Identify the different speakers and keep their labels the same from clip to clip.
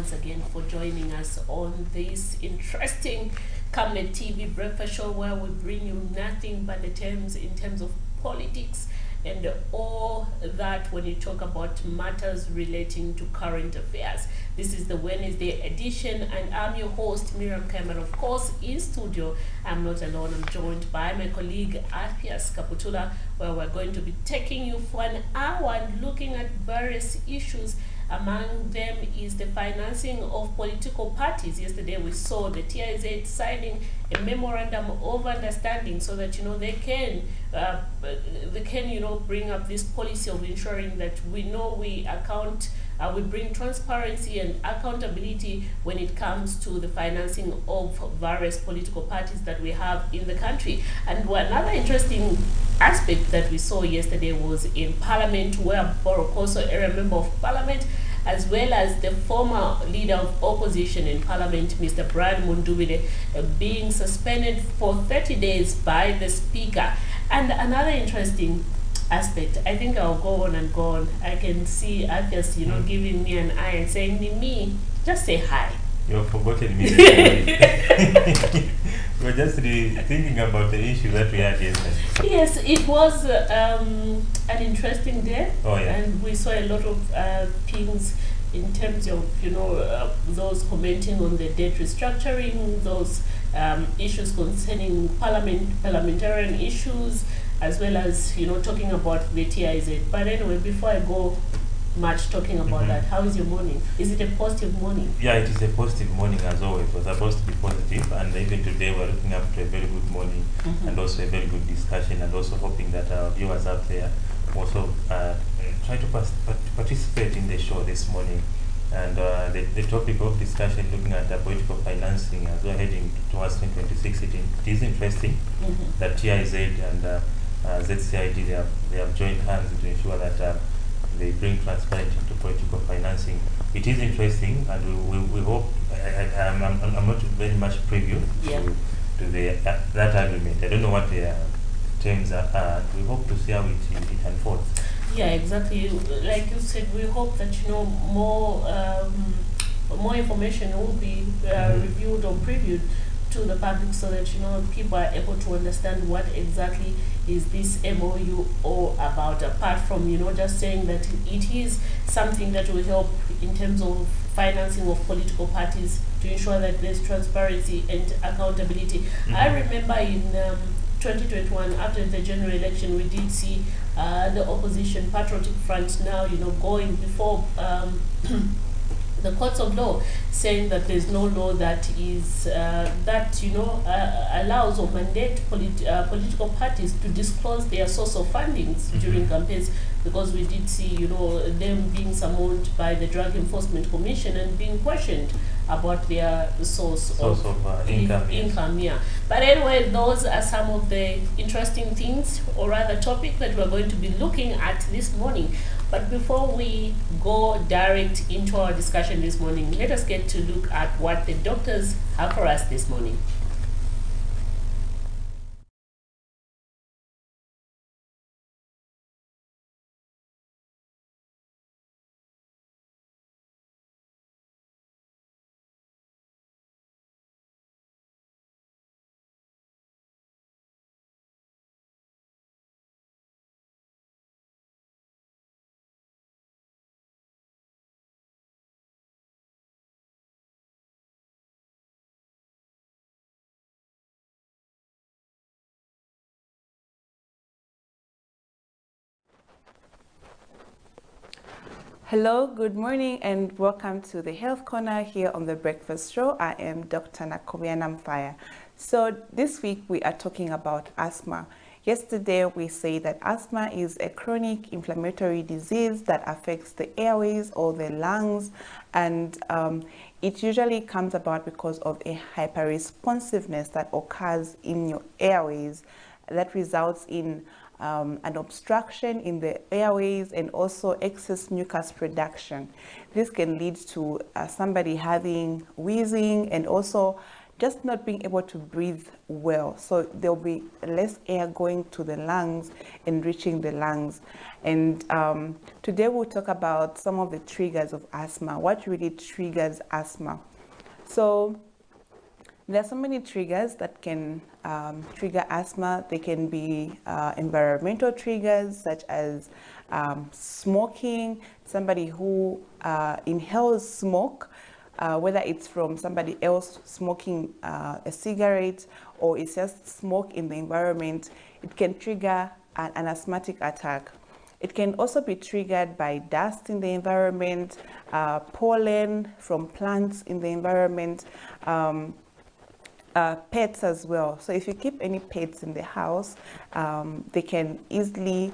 Speaker 1: once again for joining us on this interesting Camnet TV breakfast show, where we bring you nothing but the terms in terms of politics and all that when you talk about matters relating to current affairs. This is the Wednesday edition, and I'm your host, Miriam Camnet. Of course, in studio, I'm not alone. I'm joined by my colleague, Athias Kaputula, where we're going to be taking you for an hour and looking at various issues. Among them is the financing of political parties. Yesterday we saw the TIZ signing a memorandum of understanding so that they can bring up this policy of ensuring that we bring transparency and accountability when it comes to the financing of various political parties that we have in the country. And another interesting aspect that we saw yesterday was in Parliament, where Borokoso, area member of Parliament, as well as the former leader of opposition in Parliament, Mr. Brian Mundubile, being suspended for 30 days by the Speaker. And another interesting aspect, I think I'll go on and go on. I can see Athias, giving me an eye and saying, "Me, just say hi."
Speaker 2: You've forgotten me. We're just thinking about the issue that we had yesterday.
Speaker 1: Yes, it was an interesting day.
Speaker 2: Oh, yeah.
Speaker 1: And we saw a lot of things in terms of, those commenting on the debt restructuring, those issues concerning parliamentarian issues, as well as, talking about the TIZ. But anyway, before I go much talking about that, how is your morning? Is it a positive morning?
Speaker 2: Yeah, it is a positive morning as always. It was supposed to be positive, and even today we're looking up to a very good morning and also a very good discussion, and also hoping that our viewers out there also try to participate in the show this morning. And the topic of discussion, looking at political financing as we're heading towards 2026, it is interesting that TIZ and ZCID, they have joined hands to ensure that they bring transparency into political financing. It is interesting, and we hope. I'm not very much preview to that agreement. I don't know what their terms are. We hope to see how it unfolds.
Speaker 1: Yeah, exactly. Like you said, we hope that more information will be reviewed or previewed to the public, so that people are able to understand what exactly is this MOU all about, apart from just saying that it is something that will help in terms of financing of political parties to ensure that there's transparency and accountability. I remember in 2021, after the general election, we did see the opposition Patriotic Front now going before the courts of law, saying that there's no law that is allows or mandate political parties to disclose their source of fundings during campaigns, because we did see them being summoned by the Drug Enforcement Commission and being questioned about their source of income. Yeah. But anyway, those are some of the interesting things, or rather topic, that we're going to be looking at this morning. But before we go direct into our discussion this morning, let us get to look at what the doctors have for us this morning.
Speaker 3: Hello, good morning, and welcome to the Health Corner here on the Breakfast Show. I am Dr. Nakomia Namfaya. So this week we are talking about asthma. Yesterday we say that asthma is a chronic inflammatory disease that affects the airways or the lungs, and it usually comes about because of a hyperresponsiveness that occurs in your airways that results in an obstruction in the airways and also excess mucus production. This can lead to somebody having wheezing and also just not being able to breathe well. So there'll be less air going to the lungs and reaching the lungs. And today we'll talk about some of the triggers of asthma. What really triggers asthma? So there are so many triggers that can trigger asthma. They can be environmental triggers, such as smoking. Somebody who inhales smoke, whether it's from somebody else smoking a cigarette or it's just smoke in the environment, it can trigger an asthmatic attack. It can also be triggered by dust in the environment, pollen from plants in the environment, pets as well. So if you keep any pets in the house, they can easily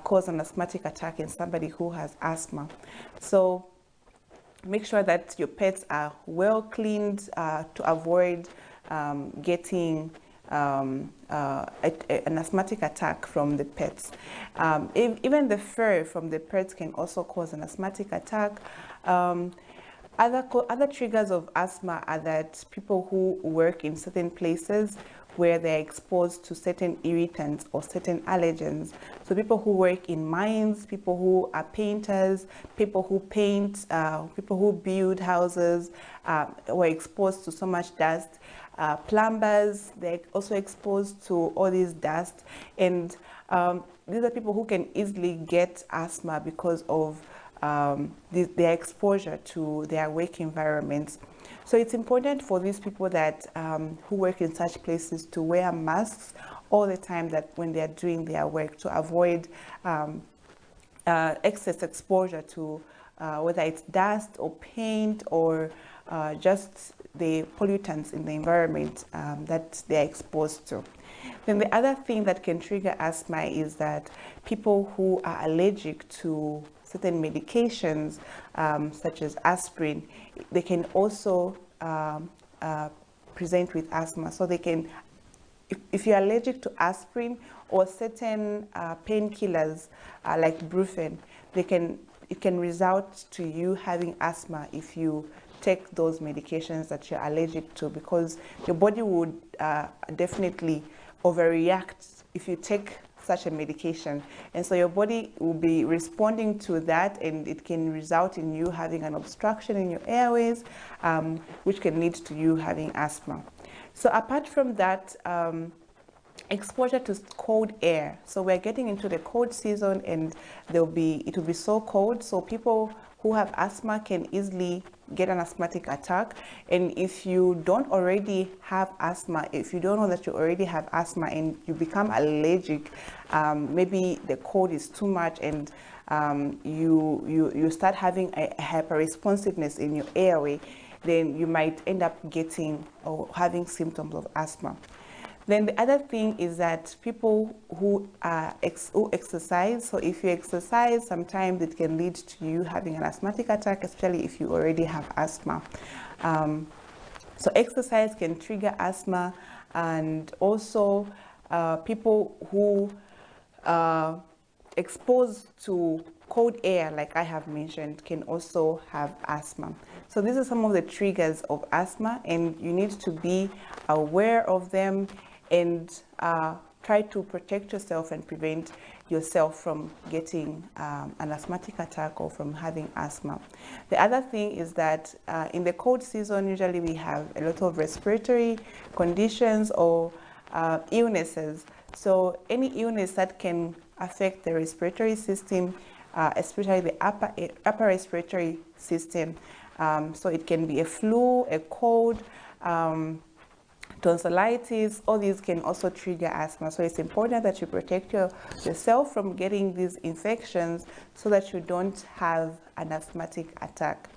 Speaker 3: cause an asthmatic attack in somebody who has asthma. So make sure that your pets are well cleaned to avoid getting an asthmatic attack from the pets. Even the fur from the pets can also cause an asthmatic attack. Other triggers of asthma are that people who work in certain places where they're exposed to certain irritants or certain allergens. So people who work in mines, people who are painters, people who paint, people who build houses, were exposed to so much dust. Plumbers, they're also exposed to all this dust. And these are people who can easily get asthma because of their exposure to their work environments. So it's important for these people that who work in such places to wear masks all the time, that when they are doing their work, to avoid excess exposure to whether it's dust or paint or just the pollutants in the environment that they're exposed to. Then the other thing that can trigger asthma is that people who are allergic to certain medications, such as aspirin, they can also present with asthma. So they can, if you're allergic to aspirin or certain painkillers like Brufen, it can result to you having asthma if you take those medications that you're allergic to, because your body would definitely overreact if you take such a medication, and so your body will be responding to that, and it can result in you having an obstruction in your airways, which can lead to you having asthma. So apart from that, exposure to cold air. So we're getting into the cold season, and it will be so cold, so people who have asthma can easily get an asthmatic attack. And if you don't already have asthma, if you don't know that you already have asthma and you become allergic, maybe the cold is too much, and you start having a hyperresponsiveness in your airway, then you might end up getting or having symptoms of asthma. Then the other thing is that people who exercise, so if you exercise, sometimes it can lead to you having an asthmatic attack, especially if you already have asthma. So exercise can trigger asthma, and also people who are exposed to cold air, like I have mentioned, can also have asthma. So these are some of the triggers of asthma, and you need to be aware of them and try to protect yourself and prevent yourself from getting an asthmatic attack or from having asthma. The other thing is that in the cold season, usually we have a lot of respiratory conditions or illnesses. So any illness that can affect the respiratory system, especially the upper respiratory system. So it can be a flu, a cold, tonsillitis. All these can also trigger asthma. So it's important that you protect yourself from getting these infections so that you don't have an asthmatic attack.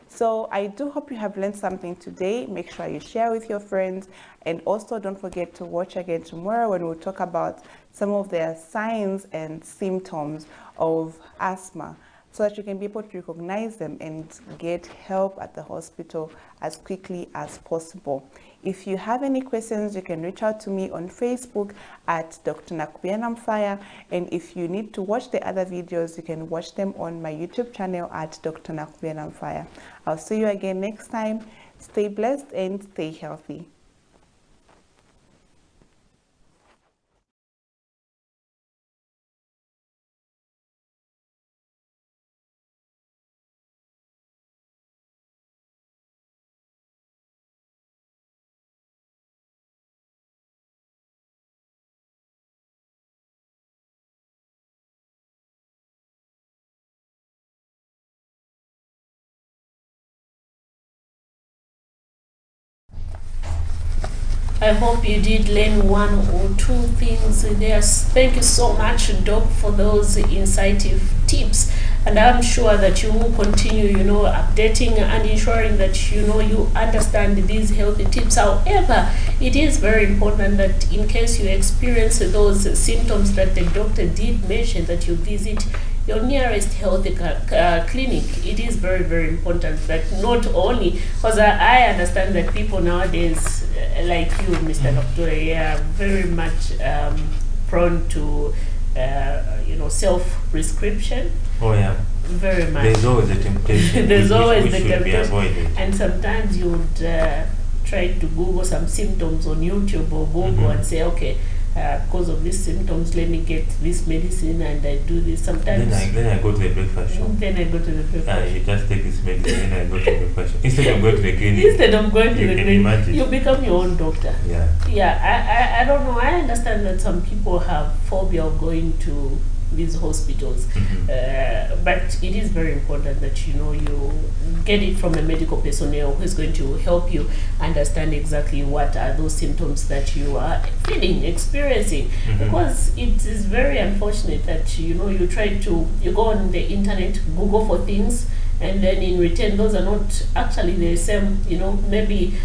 Speaker 3: So I do hope you have learned something today. Make sure you share with your friends, and also don't forget to watch again tomorrow when we'll talk about some of the signs and symptoms of asthma, so that you can be able to recognize them and get help at the hospital as quickly as possible. If you have any questions, you can reach out to me on Facebook at Dr. Nakubianamfaya, and if you need to watch the other videos, you can watch them on my YouTube channel at Dr. Nakubianamfaya. I'll see you again next time. Stay blessed and stay healthy.
Speaker 1: I hope you did learn one or two things there. Thank you so much, Doc, for those insightful tips. And I'm sure that you will continue, updating and ensuring that, you understand these healthy tips. However, it is very important that in case you experience those symptoms that the doctor did mention, that you visit your nearest health clinic. It is very, very important that not only, because I understand that people nowadays, like you, Mr. Doctor, are very much prone to, self-prescription.
Speaker 2: Oh yeah.
Speaker 1: Very much.
Speaker 2: There's always a temptation.
Speaker 1: There's always
Speaker 2: which
Speaker 1: the
Speaker 2: should be
Speaker 1: temptation.
Speaker 2: avoided.
Speaker 1: And sometimes you would try to Google some symptoms on YouTube or Google and say, okay, because of these symptoms, let me get this medicine and I do this. Sometimes
Speaker 2: Then I go to the breakfast shop.
Speaker 1: Then I go to the breakfast
Speaker 2: You just take this medicine, then I go to the breakfast shop. Instead of going to the clinic.
Speaker 1: Instead of going to
Speaker 2: You
Speaker 1: the
Speaker 2: can
Speaker 1: clinic,
Speaker 2: imagine.
Speaker 1: you become your own doctor.
Speaker 2: Yeah.
Speaker 1: Yeah, I don't know. I understand that some people have phobia of going to these hospitals, but it is very important that you get it from a medical personnel who is going to help you understand exactly what are those symptoms that you are feeling, experiencing. Because it is very unfortunate that you go on the internet, Google for things, and then in return those are not actually the same, maybe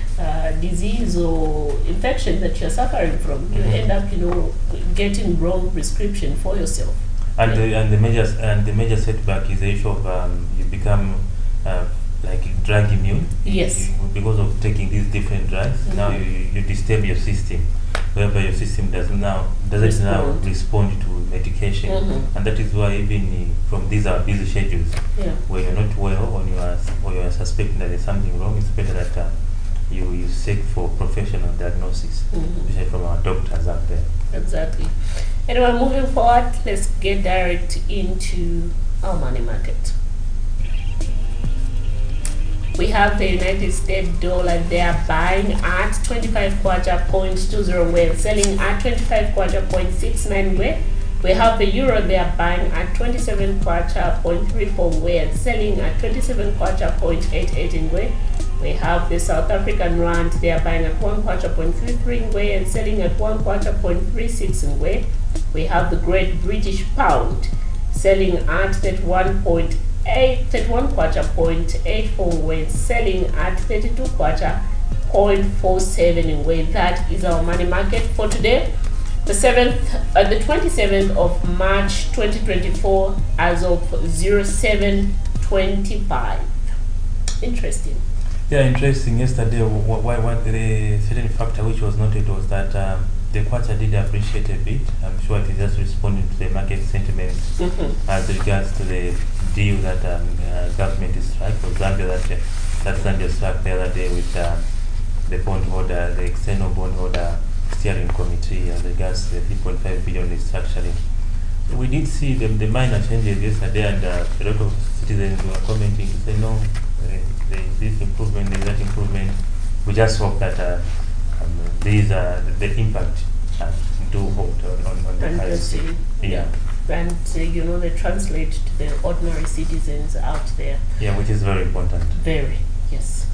Speaker 1: disease or infection that you're suffering from. You end up getting wrong prescription for yourself.
Speaker 2: And the major setback is the issue of you become like drug immune.
Speaker 1: Yes.
Speaker 2: Because of taking these different drugs, now you disturb your system, whereby your system doesn't now respond to medication, and that is why even from these our busy schedules, when you're not well or you are suspecting that there's something wrong, it's better that you seek for professional diagnosis, especially from our doctors out there.
Speaker 1: Exactly. Anyway, moving forward, let's get direct into our money market. We have the United States dollar. They are buying at 25.20 ngwe and selling at 25.69 ngwe. We have the euro. They are buying at 27.34 ngwe and selling at 27.88 ngwe. We have the South African rand. They are buying at 1.33 ngwe and selling at 1.36 ngwe. We have the Great British Pound selling at 31.84 ngwe, selling at 32.47 ngwe. That is our money market for today, the 27th of March 2024, as of 07:25. Interesting.
Speaker 2: Yeah, interesting. Yesterday, what the certain factor which was noted was that the Kwacha did appreciate a bit. I'm sure it is just responding to the market sentiment as regards to the deal that government is struck for Zambia, that Zambia struck the other day with the bondholder, the external bondholder steering committee as regards to the 3.5 billion restructuring. We did see the minor changes yesterday, and a lot of citizens were commenting to say, no, there is this improvement, there is that improvement. We just hope that these are the impact do hold on the currency. Yeah.
Speaker 1: And they translate to the ordinary citizens out there.
Speaker 2: Yeah, which is very important.
Speaker 1: Very, yes.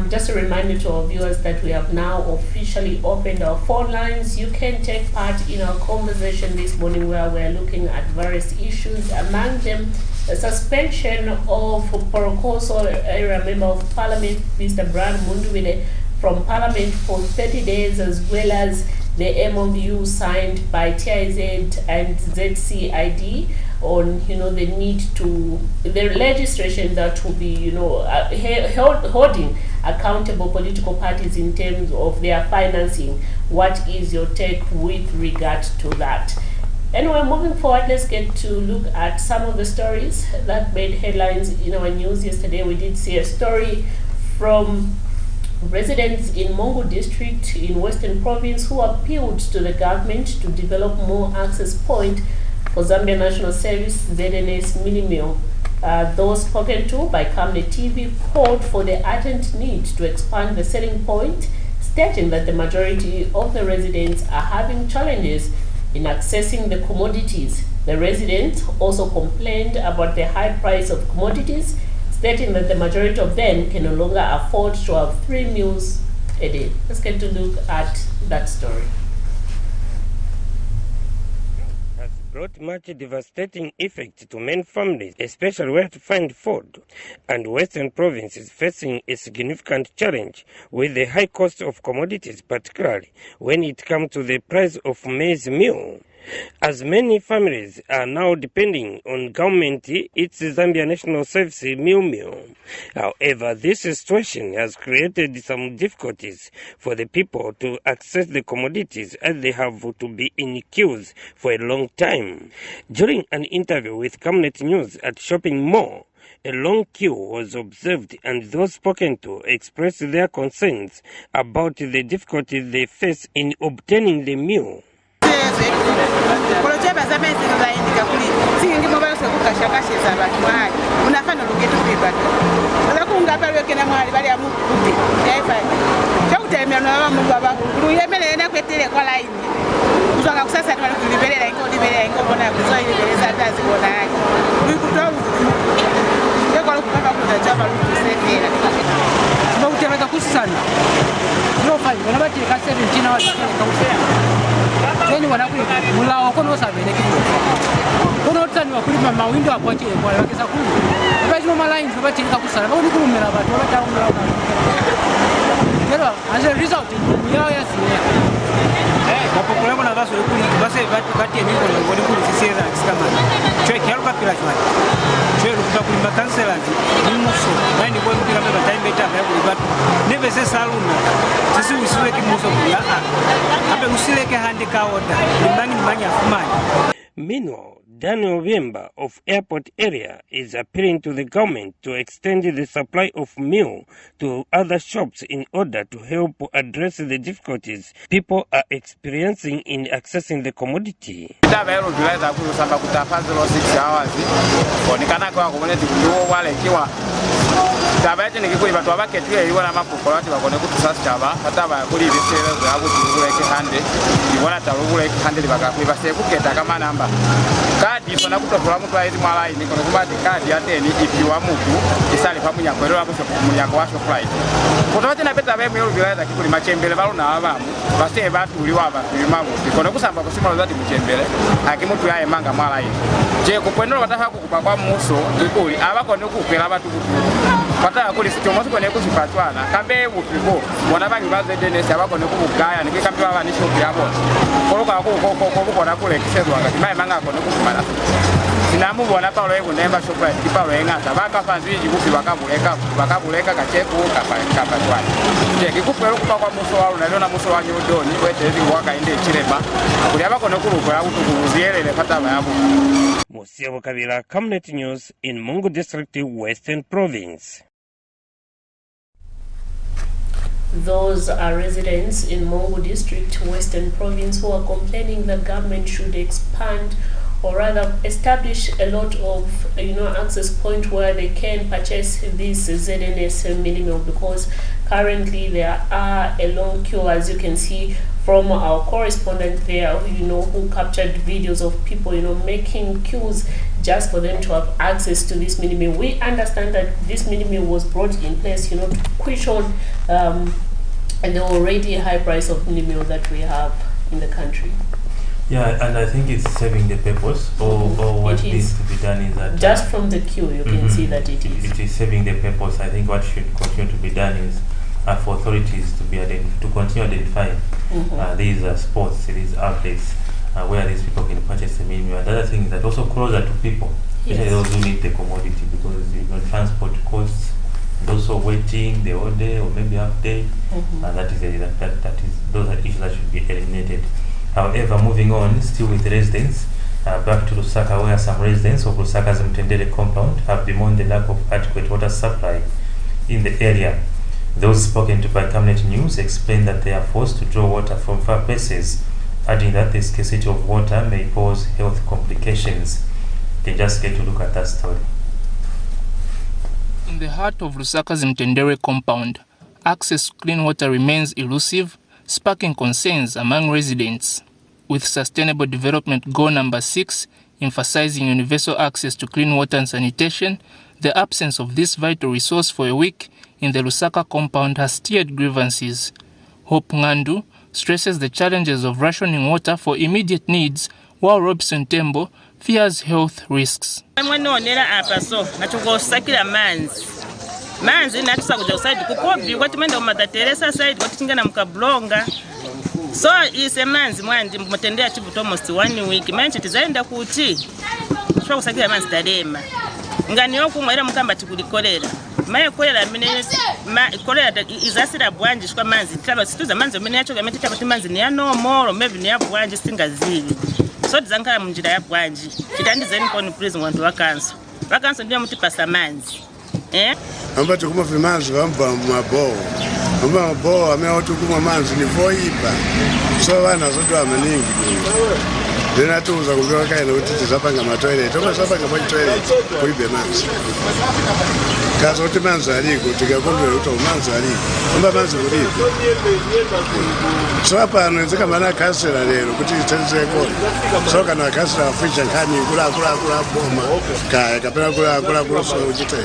Speaker 1: Just a reminder to our viewers that we have now officially opened our phone lines. You can take part in our conversation this morning, where we're looking at various issues, among them the suspension of Porokoso area member of Parliament, Mr. Brad Munduwile, from Parliament for 30 days, as well as the MOU signed by TIZ and ZCID on the need to the legislation that will be holding accountable political parties in terms of their financing. What is your take with regard to that? Anyway, moving forward, let's get to look at some of the stories that made headlines in our news yesterday. We did see a story from residents in Mongo district in Western Province who appealed to the government to develop more access point for Zambia National Service ZNS mini-meal. Those spoken to by Camnet TV called for the urgent need to expand the selling point, stating that the majority of the residents are having challenges in accessing the commodities. The residents also complained about the high price of commodities, stating that the majority of them can no longer afford to have 3 meals Eddie. Let's get to look at that story.
Speaker 4: Has brought much devastating effect to many families, especially where to find food. And Western Province is facing a significant challenge with the high cost of commodities, particularly when it comes to the price of maize meal. As many families are now depending on government, its Zambia National Service meal. However, this situation has created some difficulties for the people to access the commodities as they have to be in queues for a long time. During an interview with Camnet News at Shopping Mall, a long queue was observed and those spoken to expressed their concerns about the difficulties they face in obtaining the meal.
Speaker 5: As a result, we are meanwhile, Daniel Wemba of Airport Area is appealing to the government to extend the supply of meal to other shops in order to help address the difficulties people are experiencing in accessing the commodity. Musiabo Kabila, Camnet News in Mungu District, Western Province.
Speaker 1: Those are residents in Mungu District, Western Province, who are complaining the government should expand or rather establish a lot of access point where they can purchase this ZNS minimum, because currently there are a long queue, as you can see from our correspondent there, who captured videos of people making queues just for them to have access to this minimum. We understand that this minimum was brought in place to cushion and the already high price of minimum that we have in the country.
Speaker 2: Yeah, and I think it's serving the purpose, or what needs to be done is that
Speaker 1: just from the queue you can see that it is.
Speaker 2: It is serving the purpose. I think what should continue to be done is for authorities to continue identifying these spots, these outlets where these people can purchase the minimum. Another thing is that also closer to people, especially those who need the commodity, because transport costs, and also waiting the whole day or maybe half day, those are issues that should be eliminated. However, moving on, still with residents, back to Lusaka, where some residents of Lusaka's Mtendere compound have bemoaned the lack of adequate water supply in the area. Those spoken to by Camnet News explained that they are forced to draw water from far places, adding that the scarcity of water may cause health complications. You can just get to look at that story.
Speaker 6: In the heart of Lusaka's Mtendere compound, access to clean water remains elusive, sparking concerns among residents. With Sustainable Development Goal number 6, emphasizing universal access to clean water and sanitation, the absence of this vital resource for a week in the Lusaka compound has stirred grievances. Hope Ngandu stresses the challenges of rationing water for immediate needs, while Robson Tembo fears health risks.
Speaker 7: So is a man's mind mutendea chibuto almost 1 week. Manchi tizaenda kuti. Shwa kusakira manzi tadema. Ngani yoku mwera mukamba tikulikolera. Maye kolera mine kolera izasira bwanji shwa manzi talo situza manzi mine yacho gamete chapati manzi ni ano moro maybe ni ya bwanji singazivi. So tizankala munjira ya bwanji. Chitandizeni koni prison wantu wakanso. Wakanso ndiyo mutipasa manzi.
Speaker 8: Amba tukuma fimanzi wamba mabo. Amba mabo amea tukuma manzi ni voipa. So wana zote wa maningi. Dena tuuza kumbiwa kaina utiti zapanga matoilet. Oma zapanga mwa toilet kuibe manzi. Kaza uti manzi aliku, tika kundu uta manzi aliku. Amba manzi kuribe. So hapa anuenzeka mana kasira lero kuti itenze koni. So kana kasira afisha kani kula boma. Kapela kula so ujite.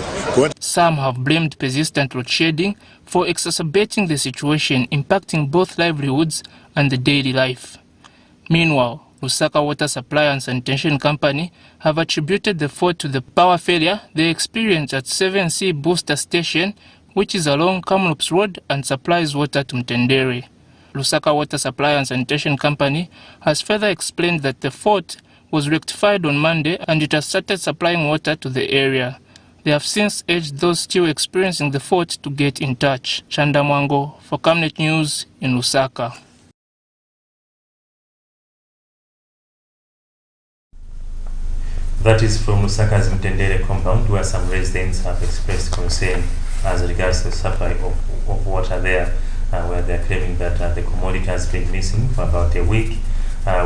Speaker 6: Some have blamed persistent load shedding for exacerbating the situation, impacting both livelihoods and the daily life. Meanwhile, Lusaka Water Supply and Sanitation Company have attributed the fault to the power failure they experienced at 7C Booster Station, which is along Kamloops Road and supplies water to Mtendere. Lusaka Water Supply and Sanitation Company has further explained that the fault was rectified on Monday and it has started supplying water to the area. They have since urged those still experiencing the fault to get in touch. Chanda Mwango for Camnet News in Lusaka.
Speaker 2: That is from Lusaka's Mtendere compound, where some residents have expressed concern as regards the supply of water there, where they are claiming that the commodity has been missing for about a week.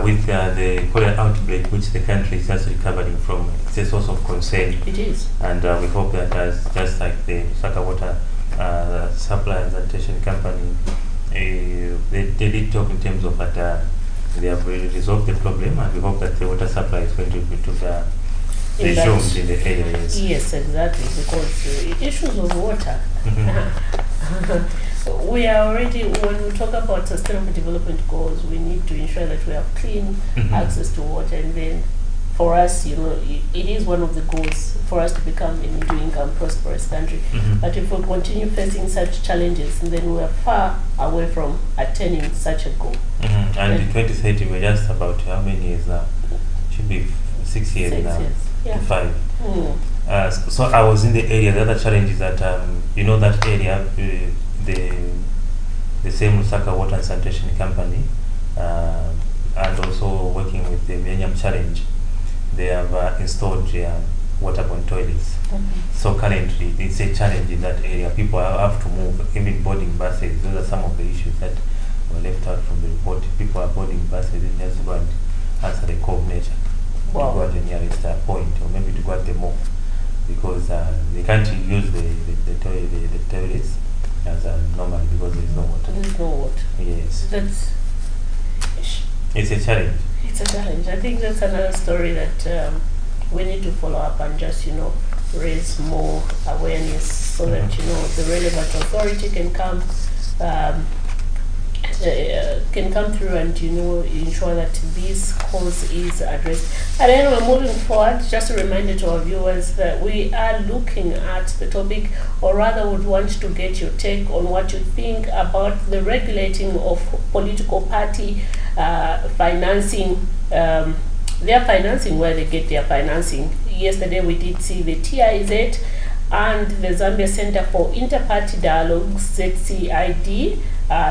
Speaker 2: With the cholera outbreak, which the country is just recovering from, it's a source of concern.
Speaker 1: It is.
Speaker 2: And we hope that just like the Lusaka Water Supply and Sanitation Company, they did talk in terms of that they have really resolved the problem, and we hope that the water supply is going to be resumed in the area.
Speaker 1: Yes, exactly, because issues of water. We are already, when we talk about sustainable development goals, we need to ensure that we have clean access to water, and then for us, it is one of the goals for us to become a middle-income, prosperous country. But if we continue facing such challenges, then we are far away from attaining such a goal.
Speaker 2: And in 2030, we're just about how many years now? Should be 6 years now.
Speaker 1: Yeah.
Speaker 2: To 5. So I was in the area. The other challenge is that that area, the same Lusaka Water and Sanitation Company, and also working with the Millennium Challenge, they have installed waterborne toilets. So currently, it's a challenge in that area. People have to move, even boarding buses. Those are some of the issues that were left out from the report. People are boarding buses in just go and answer the call of nature.
Speaker 1: Wow.
Speaker 2: To go at the nearest point, or maybe to go at the mall, because they can't use the toilets as normally because there is no water.
Speaker 1: There is no water.
Speaker 2: Yes. It's a challenge.
Speaker 1: It's a challenge. I think that's another story that we need to follow up and just, raise more awareness so that, the relevant authority can come through and ensure that this cause is addressed. And anyway, moving forward, just a reminder to our viewers that we are looking at the topic, or rather would want to get your take on what you think about the regulating of political party financing, their financing, where they get their financing. Yesterday we did see the TIZ and the Zambia Center for Inter-Party Dialogue, ZCID,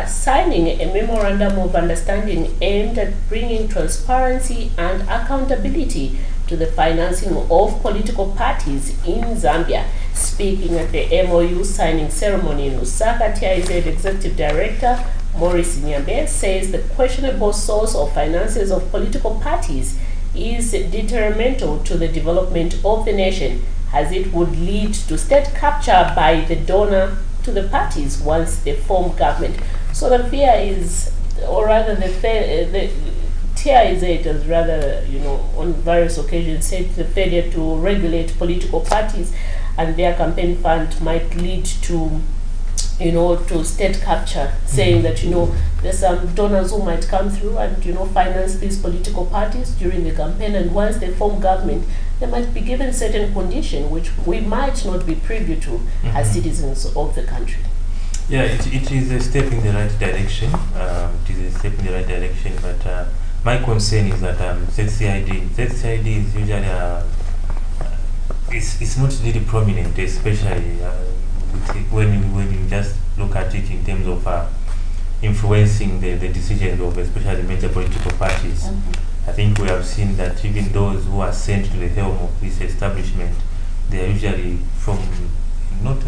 Speaker 1: signing a memorandum of understanding aimed at bringing transparency and accountability to the financing of political parties in Zambia. Speaking at the MOU signing ceremony in Lusaka, TIZ Executive Director Maurice Nyambe says the questionable source of finances of political parties is detrimental to the development of the nation, as it would lead to state capture by the donor to the parties once they form government. So the fear is, or rather the TIZ has rather, on various occasions said the failure to regulate political parties and their campaign fund might lead to you know, to state capture, saying that, you know, there's some donors who might come through and, you know, finance these political parties during the campaign, and once they form government, they might be given certain conditions which we might not be privy to as citizens of the country.
Speaker 2: Yeah, it is a step in the right direction. It is a step in the right direction, but my concern is that ZCID is usually it's not really prominent, especially when you just look at it in terms of influencing the decisions of especially major political parties. I think we have seen that even those who are sent to the helm of this establishment, they are usually from not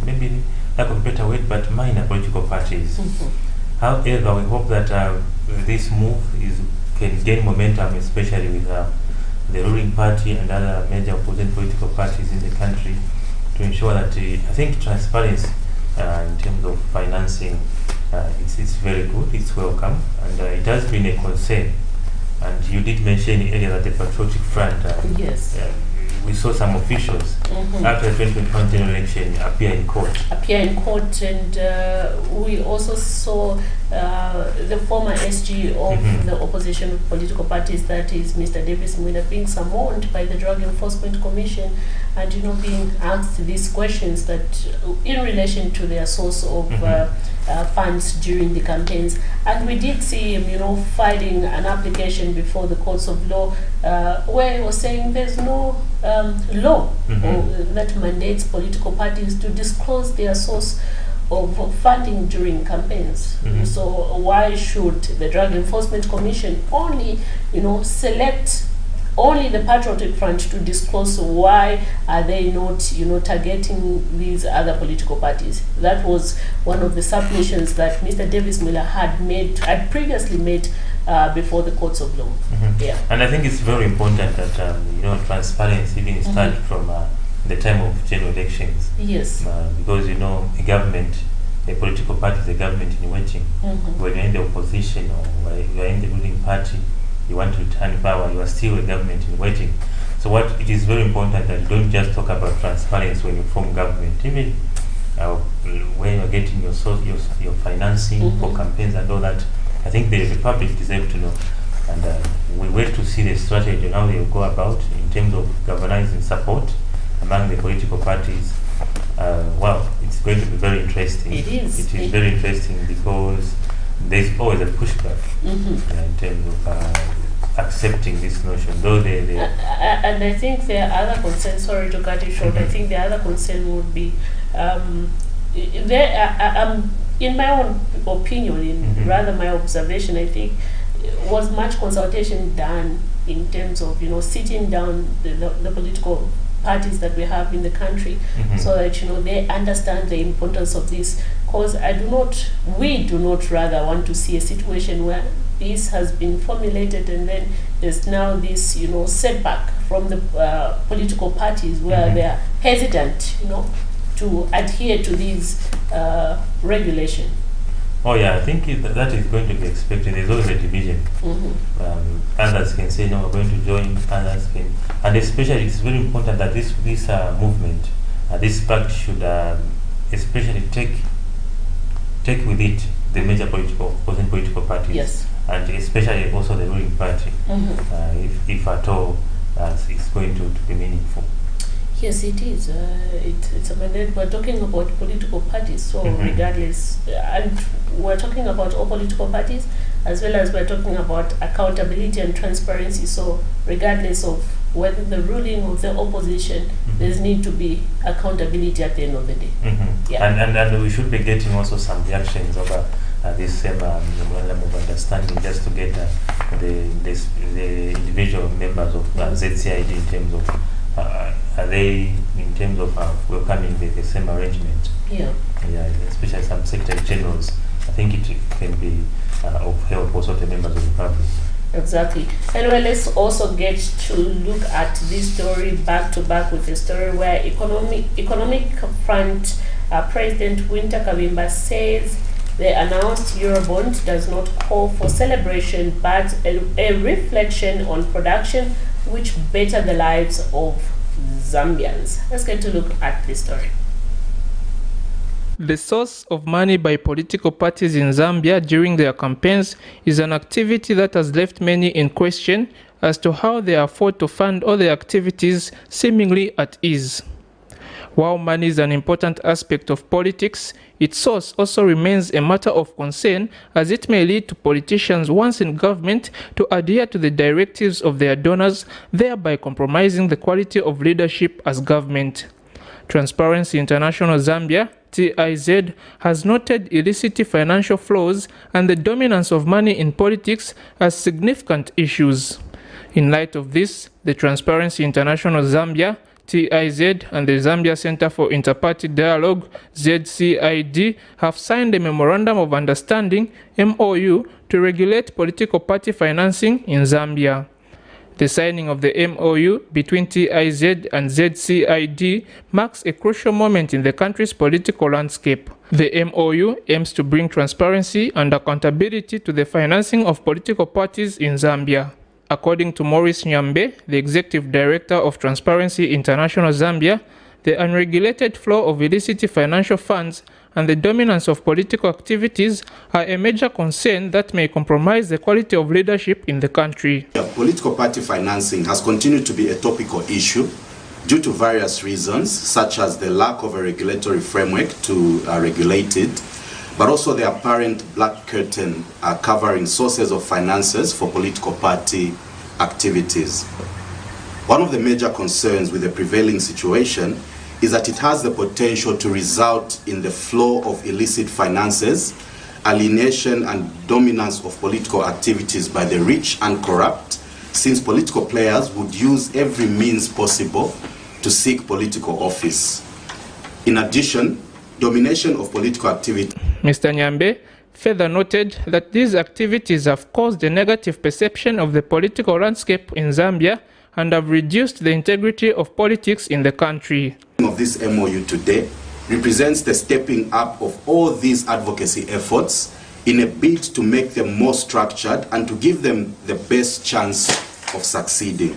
Speaker 2: maybe lack of a better word, but minor political parties. However, we hope that this move can gain momentum, especially with the ruling party and other major opposing political parties in the country, to ensure that I think transparency in terms of financing it's very good, it's welcome, and it has been a concern. And you did mention earlier that the Patriotic Front,
Speaker 1: yes,
Speaker 2: we saw some officials after the 2021 general election appear in court. And we also saw the former SG of the opposition political parties, that is Mr. Davis Mwina, being summoned by the Drug Enforcement Commission, and, you know, being asked these questions that in relation to their source of funds during the campaigns. And we did see him, you know, filing an application before the courts of law where he was saying there's no law that mandates political parties to disclose their source of funding during campaigns. So why should the Drug Enforcement Commission only, you know, select only the Patriotic Front to disclose? Why are they not, you know, targeting these other political parties? That was one of the submissions that Mr. Davis Miller had previously made before the courts of law. Yeah. And I think it's very important that you know, transparency even started from the time of general elections.
Speaker 1: Yes.
Speaker 2: Because, you know, a political party is a government in waiting. When you're in the opposition or you are in the ruling party, you want to return power, you are still a government in waiting. So it is very important that you don't just talk about transparency when you form government. Even when you're getting your source, your financing for campaigns and all that, I think the public deserve to know. And we wait to see the strategy and how they will go about in terms of galvanizing support among the political parties. Well, it's going to be very interesting.
Speaker 1: It is.
Speaker 2: It is very interesting because there's always a pushback in terms of accepting this notion, though
Speaker 1: and I think the other concern, sorry to cut you short, I think the other concern would be in my own opinion, rather my observation, I think was much consultation done in terms of, you know, sitting down the political parties that we have in the country, so that, you know, they understand the importance of this. Because we do not rather want to see a situation where this has been formulated and then there's now this, you know, setback from the political parties where they are hesitant, you know, to adhere to these regulations.
Speaker 2: Oh yeah, I think that is going to be expected. There's always a division. Others can say no, we're going to join. Others can, and especially it's very important that this movement, this pact should especially take with it the major opposing political parties,
Speaker 1: yes,
Speaker 2: and especially also the ruling party, if at all it's going to be meaningful.
Speaker 1: Yes, it is. It's a mandate. We're talking about political parties, so regardless, and we're talking about all political parties, as well as we're talking about accountability and transparency. So regardless of whether the ruling or the opposition, there's need to be accountability at the end of the day. Yeah.
Speaker 2: And we should be getting also some reactions over this same memorandum of understanding, just to get the individual members of ZCID in terms of are they in terms of welcoming the same arrangement?
Speaker 1: Yeah.
Speaker 2: Yeah, especially some secretary generals. I think it can be of help also to members of the public.
Speaker 1: Exactly. Anyway, let's also get to look at this story back to back with a story where Economic Front President Winter Kabimba says the announced Eurobond does not call for celebration but a reflection on production which better the lives of Zambians. Let's get to look at this story.
Speaker 6: The source of money by political parties in Zambia during their campaigns is an activity that has left many in question as to how they afford to fund all their activities seemingly at ease. While money is an important aspect of politics, its source also remains a matter of concern, as it may lead to politicians once in government to adhere to the directives of their donors, thereby compromising the quality of leadership as government. Transparency International Zambia, TIZ, has noted illicit financial flows and the dominance of money in politics as significant issues. In light of this, the Transparency International Zambia, TIZ, and the Zambia Center for Interparty Dialogue, ZCID, have signed a Memorandum of Understanding, MOU, to regulate political party financing in Zambia. The signing of the MOU between TIZ and ZCID marks a crucial moment in the country's political landscape. The MOU aims to bring transparency and accountability to the financing of political parties in Zambia. According to Maurice Nyambe, the Executive Director of Transparency International Zambia, the unregulated flow of illicit financial funds and the dominance of political activities are a major concern that may compromise the quality of leadership in the country.
Speaker 9: Political party financing has continued to be a topical issue due to various reasons, such as the lack of a regulatory framework to regulate it, but also the apparent black curtain covering sources of finances for political party activities. One of the major concerns with the prevailing situation is that it has the potential to result in the flow of illicit finances, alienation and dominance of political activities by the rich and corrupt, since political players would use every means possible to seek political office. In addition, domination of political activity.
Speaker 6: Mr. Nyambe further noted that these activities have caused a negative perception of the political landscape in Zambia and have reduced the integrity of politics in the country.
Speaker 9: Of this MOU today represents the stepping up of all these advocacy efforts in a bid to make them more structured and to give them the best chance of succeeding.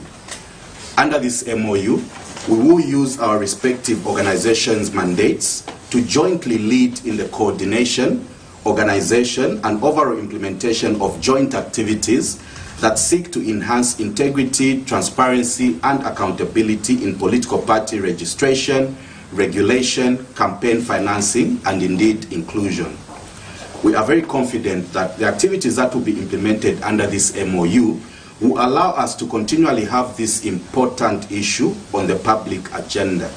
Speaker 9: Under this MOU, we will use our respective organizations' mandates to jointly lead in the coordination, organization, and overall implementation of joint activities that seek to enhance integrity, transparency, and accountability in political party registration, regulation, campaign financing, and indeed inclusion. We are very confident that the activities that will be implemented under this MOU will allow us to continually have this important issue on the public agenda.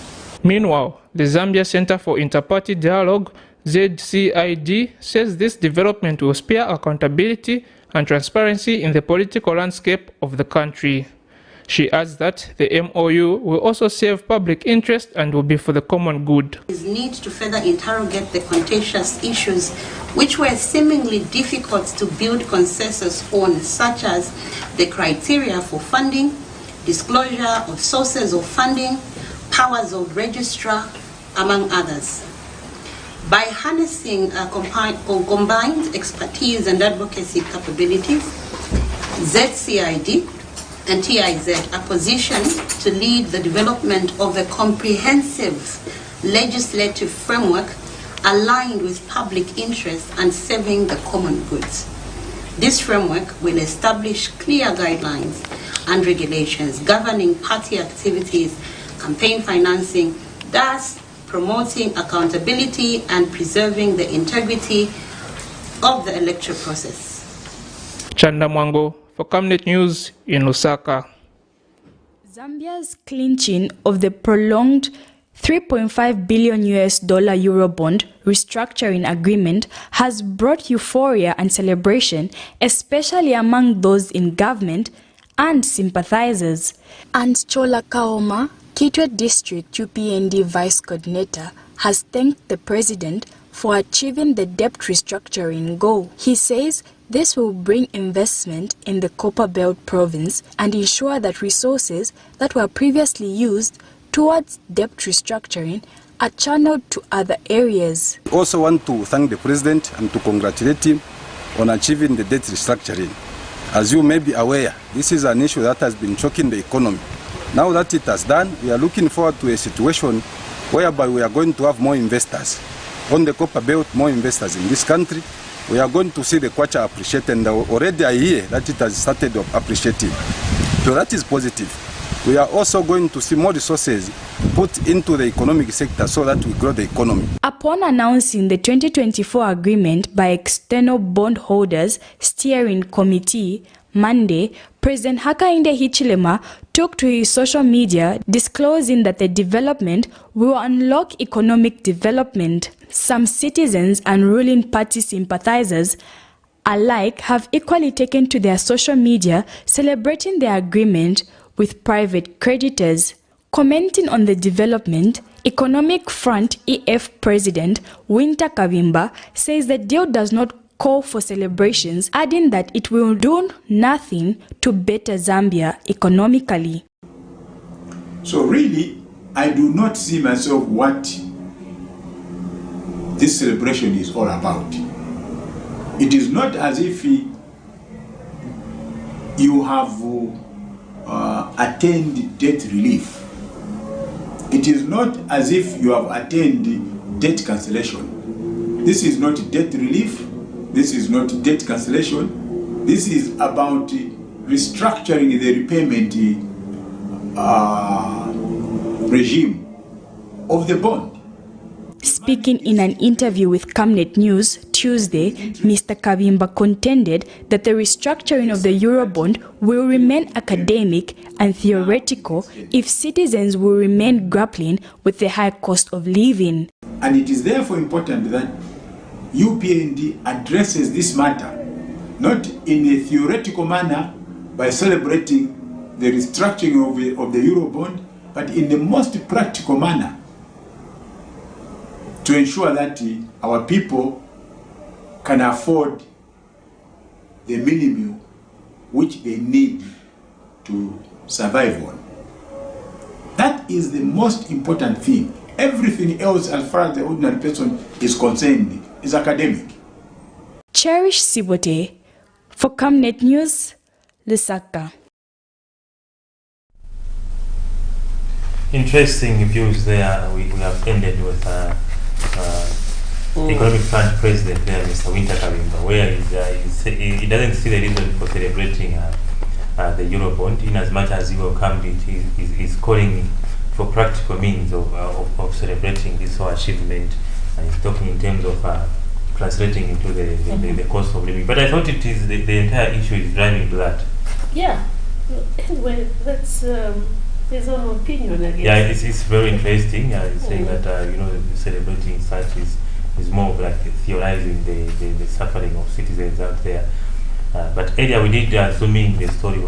Speaker 6: Meanwhile, the Zambia Center for Interparty Dialogue, ZCID, says this development will spur accountability and transparency in the political landscape of the country. She adds that the MOU will also serve public interest and will be for the common good.
Speaker 10: There is need to further interrogate the contentious issues which were seemingly difficult to build consensus on, such as the criteria for funding, disclosure of sources of funding, powers of registrar, among others. By harnessing combined expertise and advocacy capabilities, ZCID and TIZ are positioned to lead the development of a comprehensive legislative framework aligned with public interest and serving the common goods. This framework will establish clear guidelines and regulations governing party activities, campaign financing, thus promoting accountability and preserving the integrity of the electoral process.
Speaker 6: Chanda Mwango for Camnet News in Lusaka.
Speaker 11: Zambia's clinching of the prolonged $3.5 billion Eurobond restructuring agreement has brought euphoria and celebration, especially among those in government and sympathizers. And Chola Kaoma, Kitwe District UPND Vice Coordinator, has thanked the President for achieving the debt restructuring goal. He says this will bring investment in the Copper Belt province and ensure that resources that were previously used towards debt restructuring are channeled to other areas.
Speaker 12: I also want to thank the President and to congratulate him on achieving the debt restructuring. As you may be aware, this is an issue that has been choking the economy. Now that it has done, we are looking forward to a situation whereby we are going to have more investors. on the copper belt, more investors in this country. We are going to see the kwacha appreciate, and already I hear that it has started appreciating. So that is positive. We are also going to see more resources put into the economic sector so that we grow the economy.
Speaker 11: Upon announcing the 2024 agreement by external bondholders steering committee Monday, President Hakainde Hichilema took to his social media disclosing that the development will unlock economic development. Some citizens and ruling party sympathizers alike have equally taken to their social media celebrating the agreement with private creditors. Commenting on the development, Economic Front EF President Winter Kavimba says the deal does not call for celebrations, adding that it will do nothing to better Zambia economically.
Speaker 13: So really, I do not see myself what this celebration is all about. It is not as if you have attained debt relief. It is not as if you have attained debt cancellation. This is not debt relief. This is not debt cancellation. This is about restructuring the repayment regime of the bond.
Speaker 11: Speaking in an interview with Camnet News Tuesday, Mr. Kavimba contended that the restructuring of the Eurobond will remain academic and theoretical if citizens will remain grappling with the high cost of living.
Speaker 13: And it is therefore important that UPND addresses this matter, not in a theoretical manner by celebrating the restructuring of the Eurobond, but in the most practical manner, to ensure that our people can afford the minimum which they need to survive on. That is the most important thing. Everything else, as far as the ordinary person is concerned, is academic.
Speaker 11: Cherish Sibote for Camnet News, Lusaka.
Speaker 2: Interesting views there. We have ended with Economic Fund President there, Mr. Winter Kavimba, where he doesn't see the reason for celebrating the Eurobond, in as much as he welcomed it. He's calling for practical means of celebrating this whole achievement, and he's talking in terms of translating into the cost of living. But I thought it is the entire issue is driving to that.
Speaker 1: Yeah. Anyway, that's his own opinion, I guess.
Speaker 2: Yeah, it's very interesting. He's saying that celebrating such is more of like theorizing the suffering of citizens out there. But earlier we did zoom in the story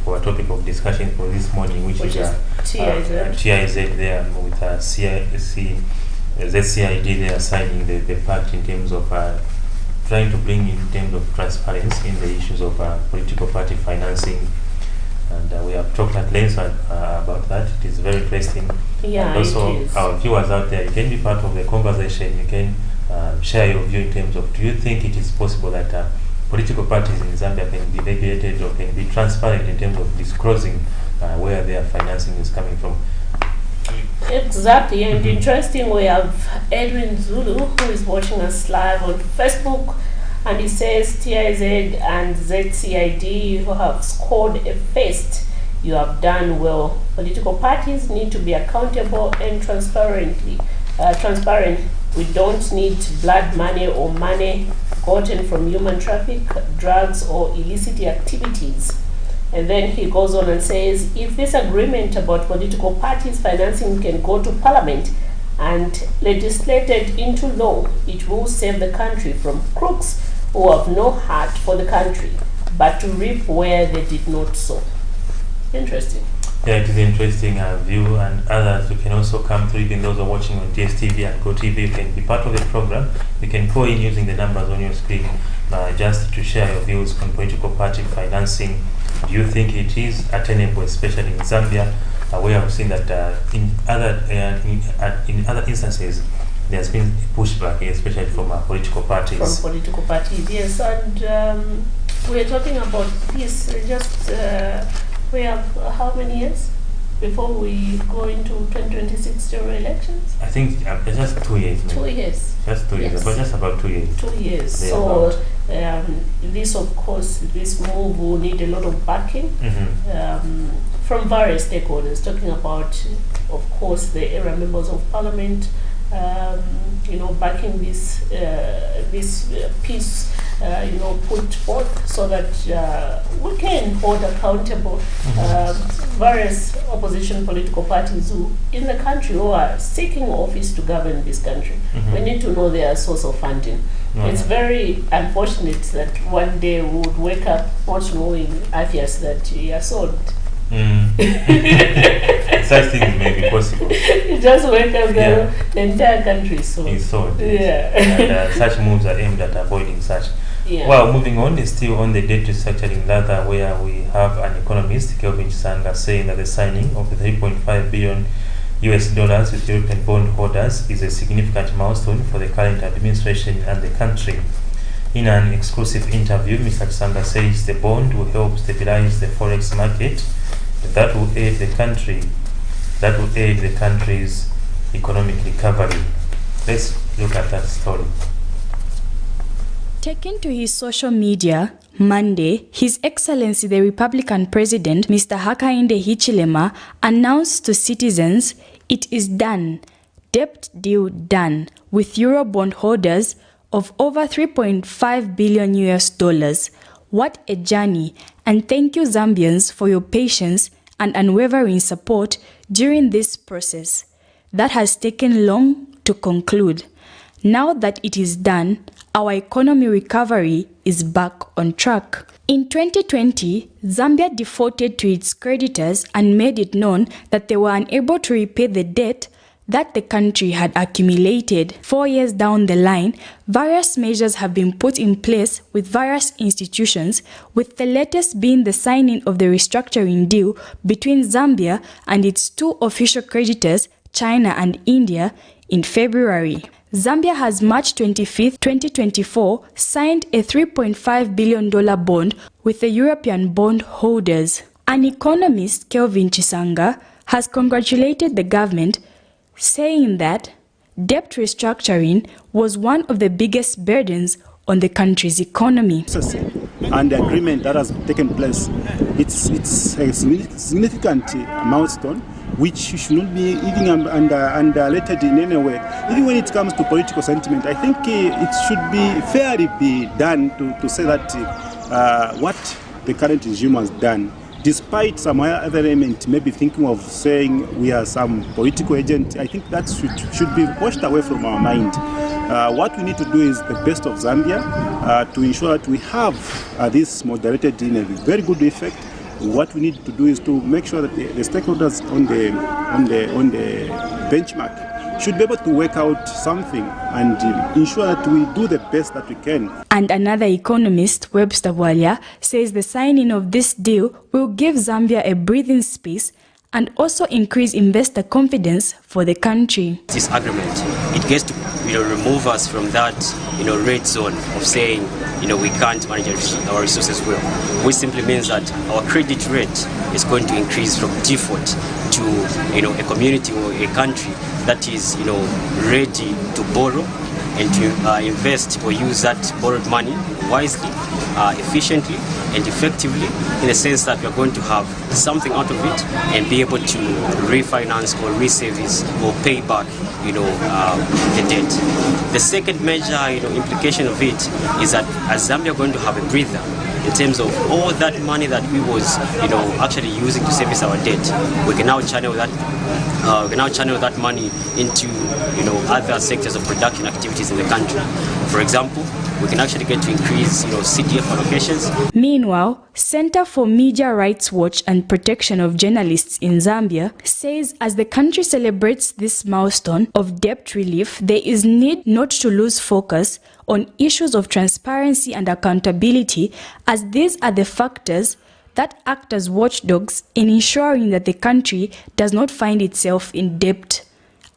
Speaker 2: for a topic of discussion for this morning, which is TIZ there with ZCID there signing the pact in terms of trying to bring in terms of transparency in the issues of political party financing. And we have talked at length about that. It is very interesting.
Speaker 1: Yeah,
Speaker 2: and also our viewers out there, you can be part of the conversation. You can share your view in terms of, do you think it is possible that political parties in Zambia can be regulated or can be transparent in terms of disclosing where their financing is coming from?
Speaker 1: Exactly, and interesting, we have Edwin Zulu who is watching us live on Facebook, and he says TIZ and ZCID who have scored a feast. You have done well. Political parties need to be accountable and transparent. We don't need blood money or money gotten from human traffic, drugs, or illicit activities. And then he goes on and says, if this agreement about political parties financing can go to Parliament and legislated into law, it will save the country from crooks who have no heart for the country, but to reap where they did not sow. Interesting.
Speaker 2: Yeah, it is an interesting view, and others you can also come through, even those who are watching on DSTV and GoTV. You can be part of the program. You can call in using the numbers on your screen just to share your views on political party financing. Do you think it is attainable, especially in Zambia, where I've seen that in other instances there has been pushback, especially from political parties.
Speaker 1: From political parties, yes. And we're talking about this just we have how many years? before we go into 2026 general elections?
Speaker 2: I think just 2 years. Maybe.
Speaker 1: 2 years.
Speaker 2: Just 2 years,
Speaker 1: Yes.
Speaker 2: but just about 2 years.
Speaker 1: 2 years.
Speaker 2: Thereabout.
Speaker 1: So this, of course, this move will need a lot of backing from various stakeholders. Talking about, of course, the area members of parliament. Backing this piece, put forth so that we can hold accountable various opposition political parties who in the country who are seeking office to govern this country. We need to know their source of funding. It's very unfortunate that one day we would wake up not knowing obvious that you are sold.
Speaker 2: Such things may be possible.
Speaker 1: You just wake up the entire country is sold.
Speaker 2: Yeah. And such moves are aimed at avoiding such.
Speaker 1: Yeah.
Speaker 2: Well, moving on, is still on the debt restructuring ladder, where we have an economist, Kelvin Chisanga, saying that the signing of the $3.5 billion with European bond holders is a significant milestone for the current administration and the country. In an exclusive interview, Mr. Chisanga says the bond will help stabilize the forex market. That will aid the country's economic recovery. Let's look at that story.
Speaker 11: Taken to his social media Monday, His Excellency the Republican President, Mr. Hakainde Hichilema, announced to citizens, "It is done. Debt deal done with Eurobond holders of over $3.5 billion. What a journey, and thank you Zambians for your patience and unwavering support during this process that has taken long to conclude. Now that it is done, our economy recovery is back on track." In 2020, Zambia defaulted to its creditors and made it known that they were unable to repay the debt that the country had accumulated. 4 years down the line, various measures have been put in place with various institutions, with the latest being the signing of the restructuring deal between Zambia and its two official creditors, China and India, in February. Zambia has March 25, 2024, signed a $3.5 billion bond with the European bond holders. An economist, Kelvin Chisanga, has congratulated the government, saying that debt restructuring was one of the biggest burdens on the country's economy.
Speaker 12: And the agreement that has taken place, it's a significant milestone which should not be even underrated in any way. Even when it comes to political sentiment, I think it should be fairly be done to say that what the current regime has done, despite some other element maybe thinking of saying we are some political agent, I think that should be washed away from our mind. What we need to do is the best of Zambia to ensure that we have this moderated in a very good effect. What we need to do is to make sure that the stakeholders on the benchmark should be able to work out something and ensure that we do the best that we can.
Speaker 11: And another economist, Webster Walia, says the signing of this deal will give Zambia a breathing space and also increase investor confidence for the country.
Speaker 14: This agreement, it gets to remove us from that red zone of saying we can't manage our resources well, which simply means that our credit rate is going to increase from default to a community or a country that is ready to borrow and to invest or use that borrowed money wisely, efficiently and effectively, in the sense that we are going to have something out of it and be able to refinance or reservice or pay back the debt. The second major implication of it is that as Zambia are going to have a breather in terms of all that money that we was actually using to service our debt. We can now channel that money into other sectors of production activities in the country. For example, we can actually get to increase CDF allocations.
Speaker 11: Meanwhile, Center for Media Rights Watch and Protection of Journalists in Zambia says as the country celebrates this milestone of debt relief, there is need not to lose focus on issues of transparency and accountability, as these are the factors that act as watchdogs in ensuring that the country does not find itself in debt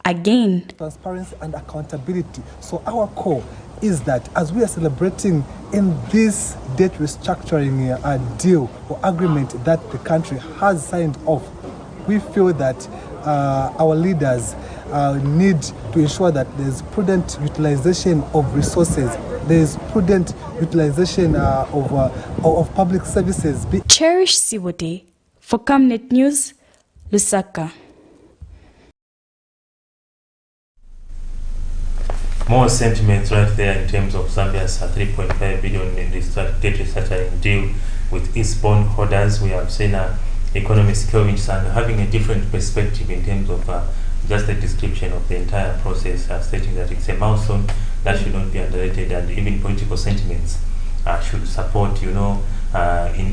Speaker 11: again.
Speaker 15: Transparency and accountability. So our call is that as we are celebrating in this debt restructuring deal or agreement that the country has signed off, we feel that our leaders need to ensure that there's prudent utilization of resources, there's prudent utilization of public services.
Speaker 11: Cherish Siwote for Camnet News, Lusaka.
Speaker 2: More sentiments right there in terms of Zambia's 3.5 billion in the debt restructuring deal with its bondholders. We have seen economists Kelvin and having a different perspective in terms of just the description of the entire process, stating that it's a milestone that should not be underrated, and even political sentiments should support, even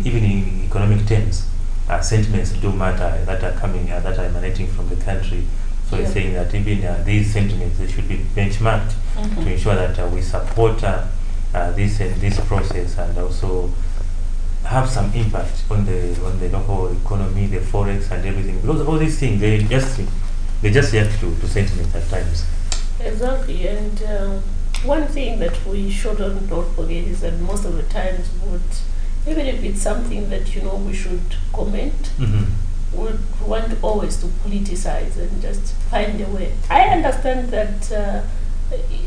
Speaker 2: in economic terms, sentiments do matter that are coming, that are emanating from the country. So it's saying that even these sentiments, they should be benchmarked to ensure that we support this process, and also have some impact on the local economy, the forex, and everything. Because all these things, they just react to sentiments at times.
Speaker 1: Exactly, and one thing that we shouldn't not forget is that most of the times, even if it's something that we should comment, would want always to politicize and just find a way. I understand that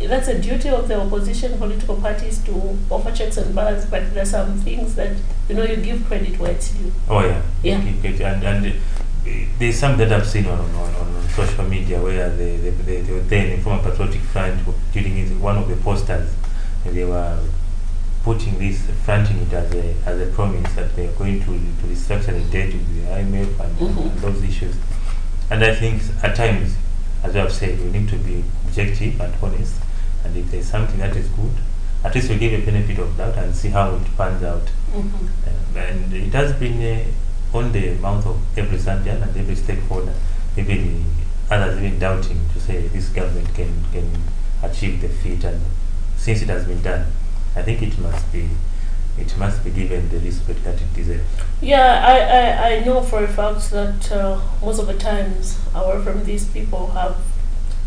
Speaker 1: that's a duty of the opposition political parties to offer checks and balances, but there are some things that you give credit where it's due.
Speaker 2: Oh yeah,
Speaker 1: yeah.
Speaker 2: And there's some that I've seen on social media where they were then from a patriotic front during one of the posters, and they were putting this, fronting it as a promise that they are going to restructure the debt with the IMF and those issues. And I think at times, as I've said, we need to be objective and honest, and if there's something that is good, at least we give a benefit of that and see how it pans out. And it has been on the mouth of every Zambian and every stakeholder, even others even doubting to say this government can achieve the feat, and since it has been done, I think it must be given the respect that it deserves.
Speaker 1: Yeah, I know for a fact that most of the times our from these people have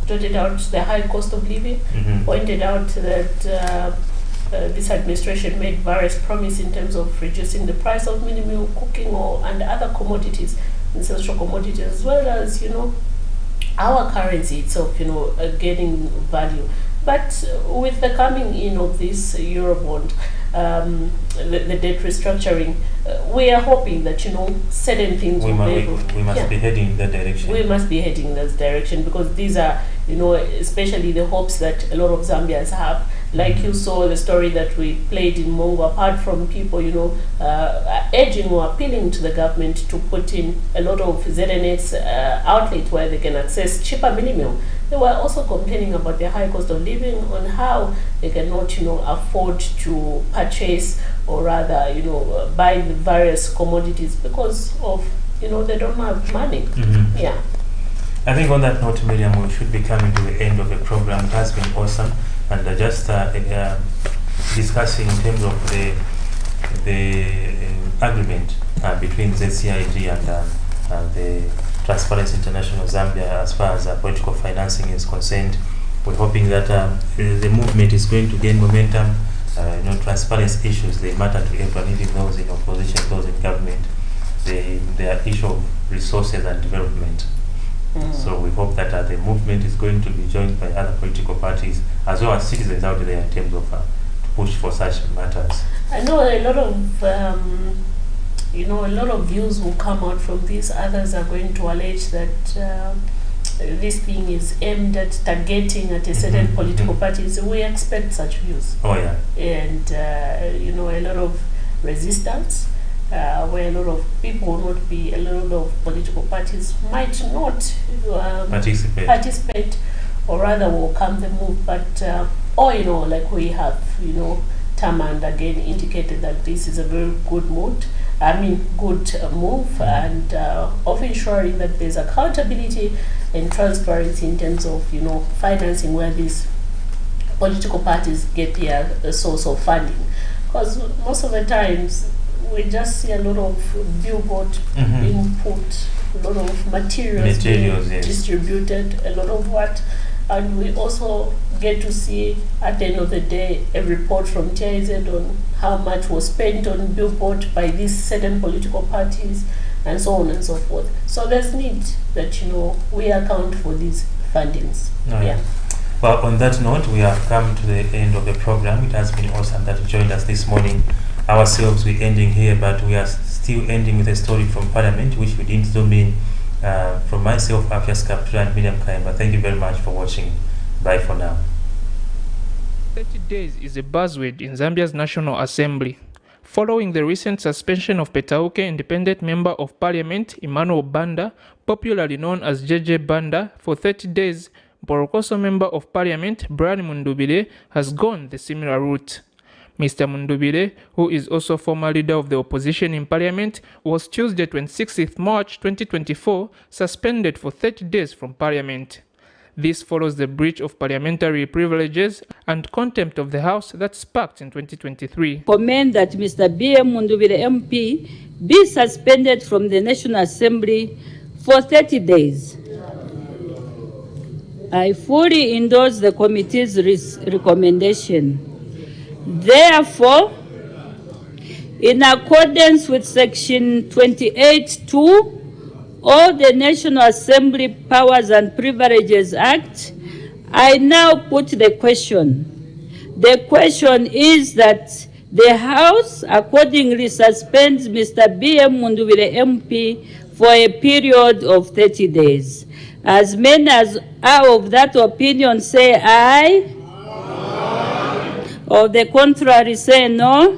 Speaker 1: jotted out the high cost of living, pointed out that this administration made various promises in terms of reducing the price of minimum cooking and other commodities, essential commodities, as well as our currency itself, gaining value. But with the coming in of this Eurobond, the debt restructuring, we are hoping that certain things
Speaker 2: we must be heading in that direction.
Speaker 1: We must be heading in that direction, because these are especially the hopes that a lot of Zambians have. Like you saw the story that we played in Mongo, apart from people urging or appealing to the government to put in a lot of ZNX outlets where they can access cheaper minimum. They were also complaining about the high cost of living, on how they cannot afford to purchase, or rather buy the various commodities because of they don't have money. Yeah.
Speaker 2: I think on that note, Miriam, we should be coming to the end of the program. It has been awesome, and just discussing in terms of the agreement between ZCIG and the Transparency International Zambia as far as political financing is concerned. We're hoping that the movement is going to gain momentum. Transparency issues, they matter to everyone, even those in opposition, those in government. They are issue of resources and development. So we hope that the movement is going to be joined by other political parties as well as citizens out there in terms of to push for such matters.
Speaker 1: I know a lot of a lot of views will come out from this. Others are going to allege that this thing is aimed at targeting at a certain political parties. We expect such views.
Speaker 2: Oh yeah.
Speaker 1: And a lot of resistance, where a lot of people will not be, a lot of political parties might not participate, or rather will come the move. But all in all, like we have, Tamand again indicated that this is a very good move. And of ensuring that there's accountability and transparency in terms of financing, where these political parties get their source of funding. Because most of the times we just see a lot of billboard being put, a lot of materials being distributed, a lot of what. And we also get to see at the end of the day a report from TIZ on how much was spent on billboard by these certain political parties. and so on and so forth. So there's need that, you know, we account for these fundings. Yeah.
Speaker 2: Well, on that note, we have come to the end of the program. It has been awesome that you joined us this morning. Ourselves, we're ending here, but we are still ending with a story from Parliament, which we didn't zoom in. From myself, Afias Kaptura and Miriam Kaimba, thank you very much for watching. Bye for now.
Speaker 6: 30 days is a buzzword in Zambia's National Assembly. Following the recent suspension of Petauke Independent Member of Parliament Emmanuel Banda, popularly known as JJ Banda, for 30 days, Borokoso Member of Parliament Brian Mundubile has gone the similar route. Mr. Mundubile, who is also former leader of the opposition in Parliament, was Tuesday 26th March 2024 suspended for 30 days from Parliament. This follows the breach of parliamentary privileges and contempt of the House that sparked in 2023.
Speaker 16: Commend that Mr. B.M. Mundubile MP be suspended from the National Assembly for 30 days. I fully endorse the committee's recommendation. Therefore, in accordance with Section 28(2) of the National Assembly Powers and Privileges Act, I now put the question. The question is that the House accordingly suspends Mr. B.M. Mundubile MP for a period of 30 days. As many as are of that opinion say aye. Aye. Of the contrary say no.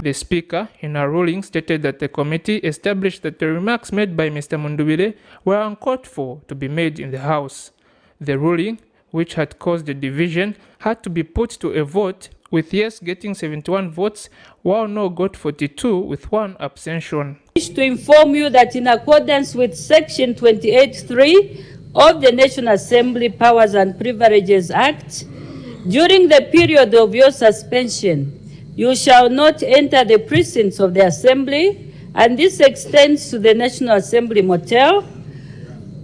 Speaker 6: The Speaker, in her ruling, stated that the committee established that the remarks made by Mr. Mundubile were uncalled for to be made in the House. The ruling, which had caused a division, had to be put to a vote, with yes getting 71 votes, while no got 42 with 1 abstention.
Speaker 16: I wish to inform you that in accordance with Section 28(3) of the National Assembly Powers and Privileges Act, during the period of your suspension, you shall not enter the precincts of the Assembly, and this extends to the National Assembly Motel.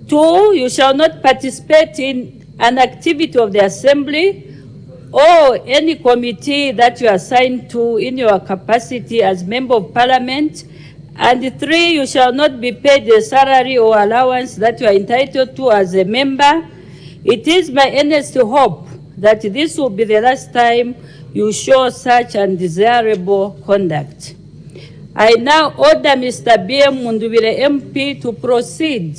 Speaker 16: 2, you shall not participate in an activity of the Assembly or any committee that you are assigned to in your capacity as Member of Parliament. And 3, you shall not be paid the salary or allowance that you are entitled to as a member. It is my earnest hope that this will be the last time you show such undesirable conduct. I now order Mr. B.M. Mundubile MP to proceed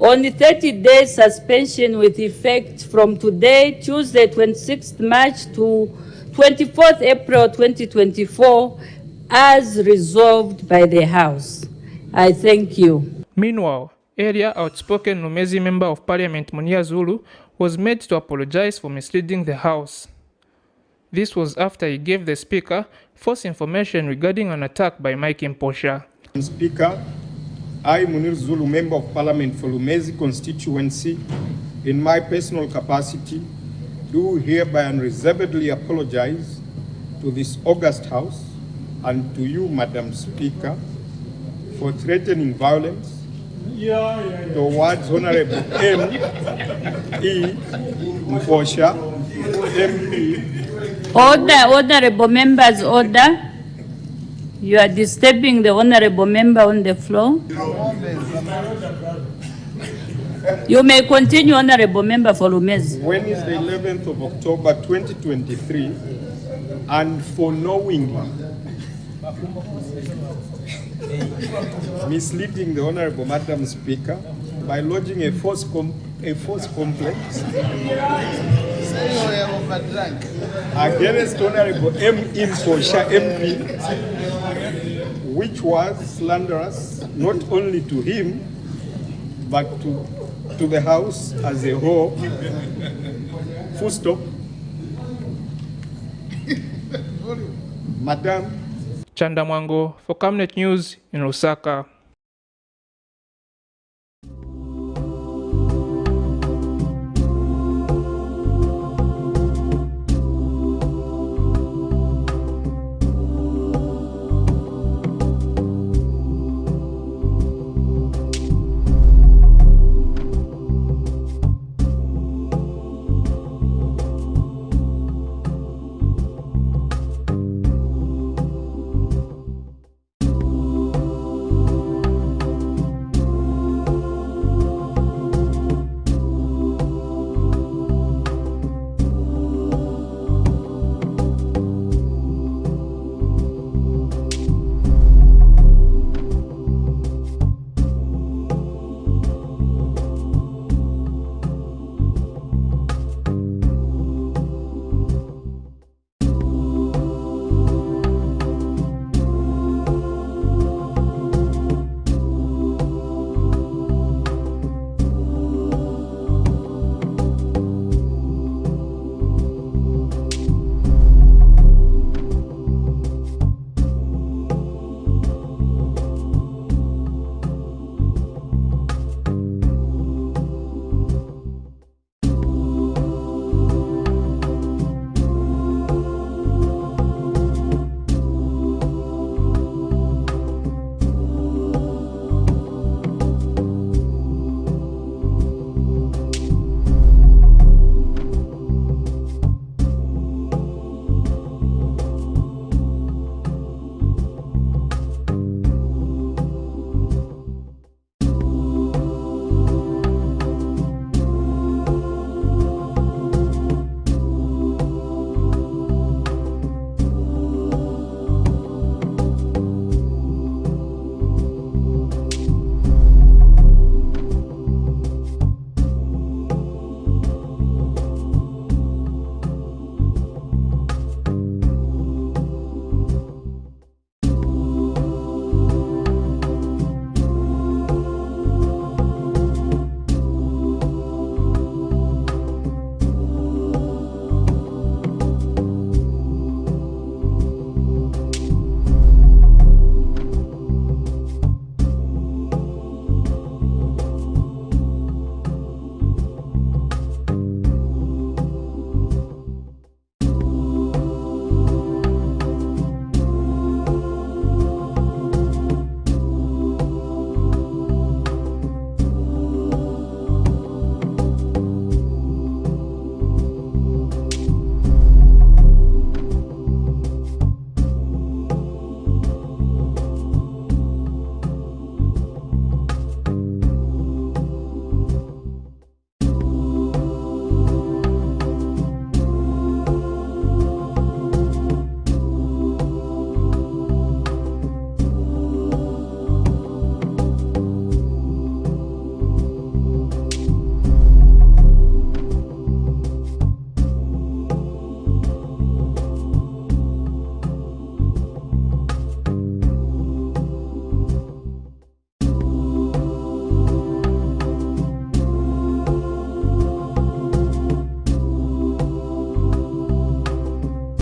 Speaker 16: on the 30 days suspension with effect from today, Tuesday 26th March to 24th April 2024, as resolved by the House. I thank you.
Speaker 6: Meanwhile, earlier outspoken Lumezi Member of Parliament Munia Zulu was made to apologize for misleading the House. This was after he gave the Speaker false information regarding an attack by Mike Mposha.
Speaker 17: Speaker, I, Munir Zulu, Member of Parliament for Lumezi constituency, in my personal capacity, do hereby unreservedly apologize to this august House and to you, Madam Speaker, for threatening violence towards Honorable M.E. Mposha, MP.
Speaker 16: Order, honorable members, order. You are disturbing the honorable member on the floor. You may continue, honorable member for Lumezi.
Speaker 17: When is the 11th of October 2023, and for knowingly misleading the honorable Madam Speaker by lodging a false complaint against Honorable M. Mposha MP, which was slanderous not only to him but to the House as a whole. Full stop. Madam.
Speaker 6: Chanda Mwango for Camnet News in Lusaka.